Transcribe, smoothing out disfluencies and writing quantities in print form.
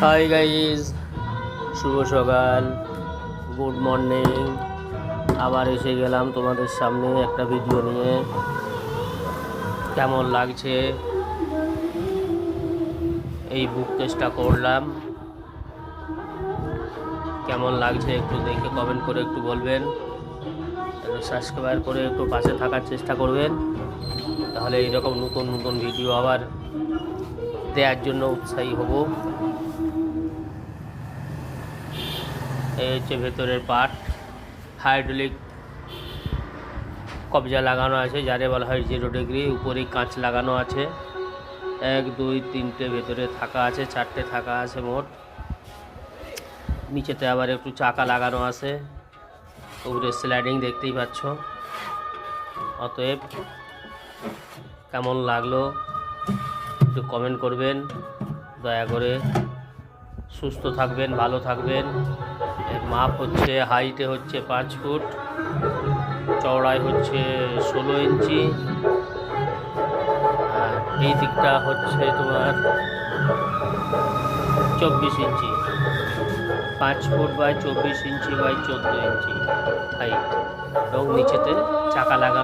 Hi guys, শুভ সকাল, good morning. আবার এসে গেলাম তোমাদের সামনে একটা ভিডিও নিয়ে। কেমন লাগছে এই বুক টেস্টটা করলাম, কেমন লাগছে একটু দেখে কমেন্ট করে একটু বলবেন। একটু সাবস্ক্রাইব করে একটু পাশে থাকার চেষ্টা করবেন, তাহলে এইরকম নতুন নতুন ভিডিও আবার দেওয়ার জন্য উৎসাহী হব। এই হচ্ছে ভেতরের পার্ট, হাইড্রোলিক কবজা লাগানো আছে, যারে বলা হয় 0 ডিগ্রি। উপরে কাঁচ লাগানো আছে, 1 2 3টে ভেতরে থাকা আছে, 4টে থাকা আছে মোট। নিচেতে আবার একটু চাকা লাগানো আছে, উপরে স্লাইডিং দেখতেই পাচ্ছ। অতএব কেমন লাগলো একটু কমেন্ট করবেন দয়া করে। সুস্থ থাকবেন, ভালো থাকবেন। এর মাপ হচ্ছে, হাইটে হচ্ছে 5 ফুট, চওড়ায় হচ্ছে 16 ইঞ্চি, আর এই দিকটা হচ্ছে তোমার 24 inch. 5 foot by 24 inch by 14 inch height, এবং নিচেতে চাকা লাগানো।